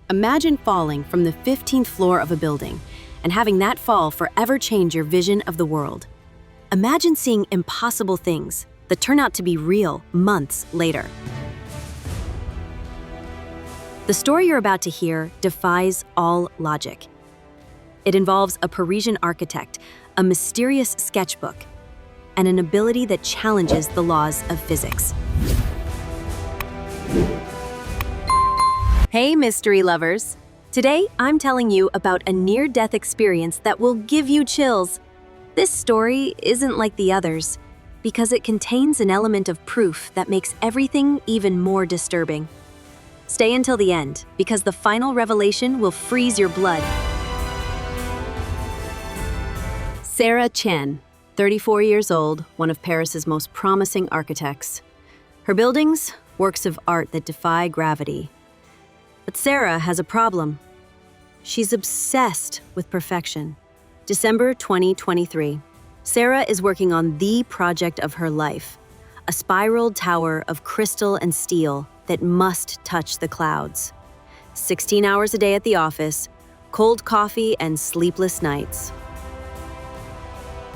Imagine falling from the 15th floor of a building and having that fall forever change your vision of the world. Imagine seeing impossible things that turn out to be real months later. The story you're about to hear defies all logic. It involves a Parisian architect, a mysterious sketchbook, and an ability that challenges the laws of physics. Hey, mystery lovers! Today, I'm telling you about a near-death experience that will give you chills. This story isn't like the others because it contains an element of proof that makes everything even more disturbing. Stay until the end, because the final revelation will freeze your blood. Sarah Chen, 34 years old, one of Paris's most promising architects. Her buildings, works of art that defy gravity. But Sarah has a problem. She's obsessed with perfection. December 2023. Sarah is working on the project of her life, a spiraled tower of crystal and steel that must touch the clouds. 16 hours a day at the office, cold coffee and sleepless nights.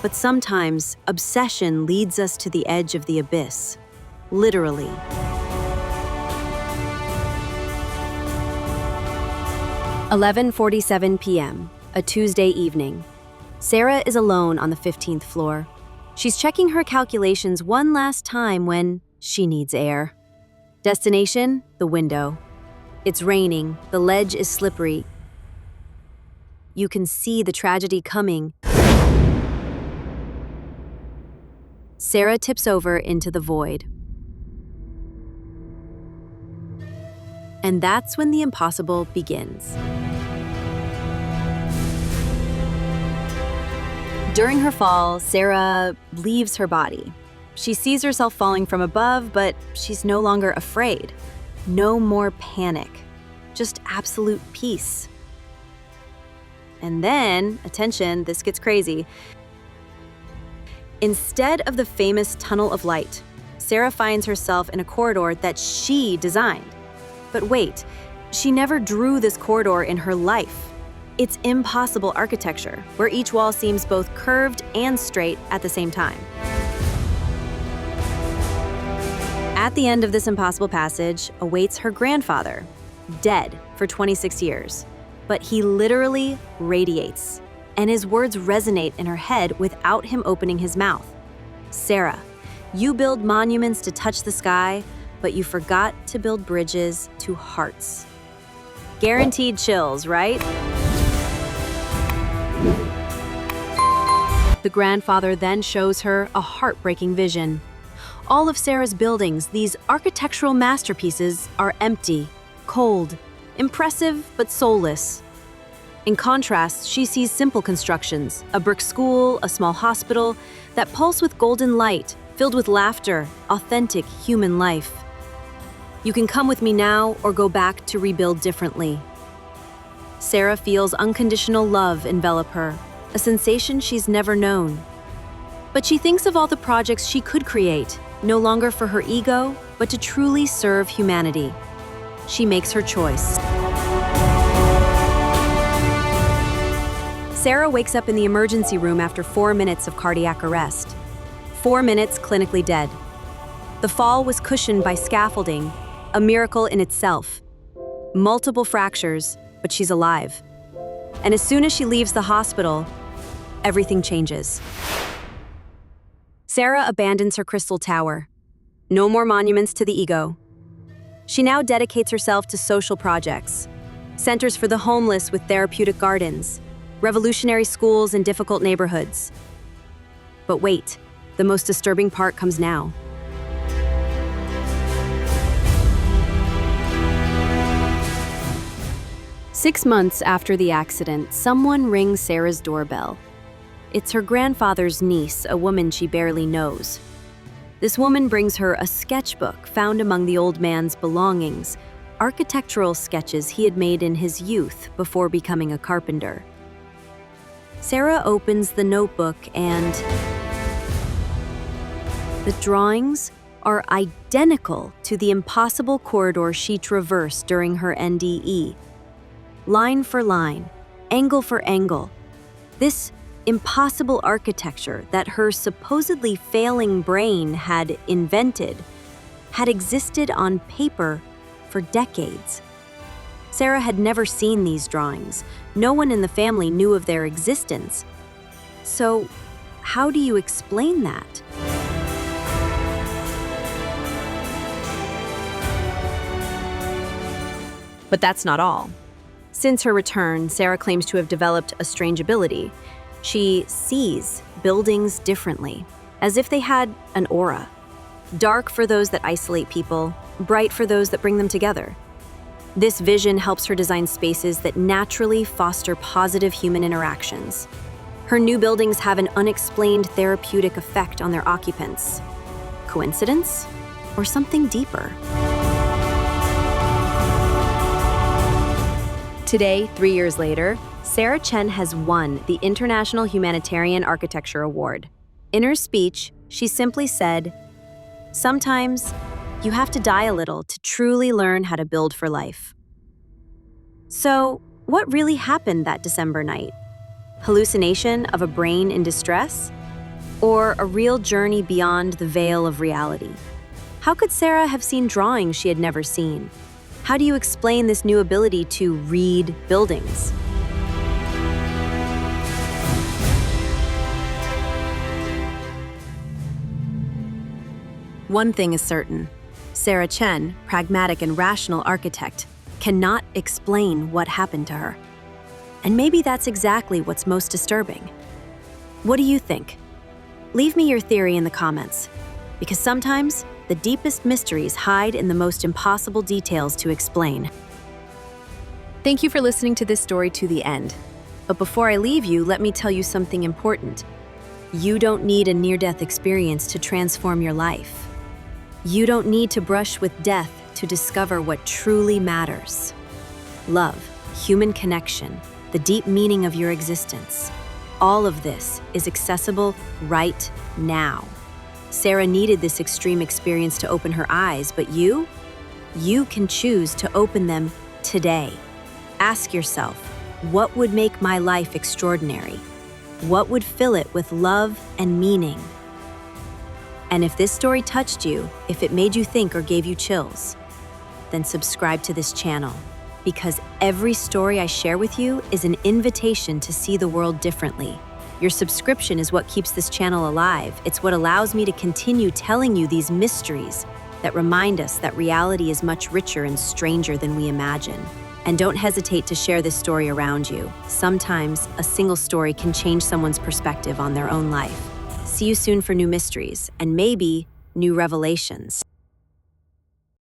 But sometimes, obsession leads us to the edge of the abyss, literally. "11:47 p.m., a Tuesday evening. Sarah is alone on the 15th floor. She's checking her calculations one last time when she needs air. Destination, the window. It's raining, the ledge is slippery. You can see the tragedy coming. Sarah tips over into the void. And that's when the impossible begins. During her fall, Sarah leaves her body. She sees herself falling from above, but she's no longer afraid. No more panic, just absolute peace. And then, attention, this gets crazy. Instead of the famous tunnel of light, Sarah finds herself in a corridor that she designed. But wait, she never drew this corridor in her life. It's impossible architecture, where each wall seems both curved and straight at the same time. At the end of this impossible passage awaits her grandfather, dead for 26 years. But he literally radiates, and his words resonate in her head without him opening his mouth. Sarah, you build monuments to touch the sky, but you forgot to build bridges to hearts. Guaranteed chills, right? The grandfather then shows her a heartbreaking vision. All of Sarah's buildings, these architectural masterpieces, are empty, cold, impressive but soulless. In contrast, she sees simple constructions, a brick school, a small hospital, that pulse with golden light, filled with laughter, authentic human life. You can come with me now or go back to rebuild differently. Sarah feels unconditional love envelop her, a sensation she's never known. But she thinks of all the projects she could create, no longer for her ego, but to truly serve humanity. She makes her choice. Sarah wakes up in the emergency room after 4 minutes of cardiac arrest. 4 minutes clinically dead. The fall was cushioned by scaffolding, a miracle in itself. Multiple fractures, but she's alive. And as soon as she leaves the hospital, everything changes. Sarah abandons her crystal tower. No more monuments to the ego. She now dedicates herself to social projects, centers for the homeless with therapeutic gardens, revolutionary schools in difficult neighborhoods. But wait, the most disturbing part comes now. Six months after the accident, someone rings Sarah's doorbell. It's her grandfather's niece, a woman she barely knows. This woman brings her a sketchbook found among the old man's belongings, architectural sketches he had made in his youth before becoming a carpenter. Sarah opens the notebook and the drawings are identical to the impossible corridor she traversed during her NDE. line for line, angle for angle. This impossible architecture that her supposedly failing brain had invented had existed on paper for decades. Sarah had never seen these drawings. No one in the family knew of their existence. So, how do you explain that? But that's not all. Since her return, Sarah claims to have developed a strange ability. She sees buildings differently, as if they had an aura. Dark for those that isolate people, bright for those that bring them together. This vision helps her design spaces that naturally foster positive human interactions. Her new buildings have an unexplained therapeutic effect on their occupants. Coincidence? Or something deeper? Today, 3 years later, Sarah Chen has won the International Humanitarian Architecture Award. In her speech, she simply said, "Sometimes, you have to die a little to truly learn how to build for life." So, what really happened that December night? Hallucination of a brain in distress? Or a real journey beyond the veil of reality? How could Sarah have seen drawings she had never seen? How do you explain this new ability to read buildings? One thing is certain. Sarah Chen, pragmatic and rational architect, cannot explain what happened to her. And maybe that's exactly what's most disturbing. What do you think? Leave me your theory in the comments, because sometimes the deepest mysteries hide in the most impossible details to explain. Thank you for listening to this story to the end. But before I leave you, let me tell you something important. You don't need a near-death experience to transform your life. You don't need to brush with death to discover what truly matters. Love, human connection, the deep meaning of your existence. All of this is accessible right now. Sarah needed this extreme experience to open her eyes, but you can choose to open them today. Ask yourself, what would make my life extraordinary? What would fill it with love and meaning? And if this story touched you, if it made you think or gave you chills, then subscribe to this channel, because every story I share with you is an invitation to see the world differently. Your subscription is what keeps this channel alive. It's what allows me to continue telling you these mysteries that remind us that reality is much richer and stranger than we imagine. And don't hesitate to share this story around you. Sometimes a single story can change someone's perspective on their own life. See you soon for new mysteries and maybe new revelations.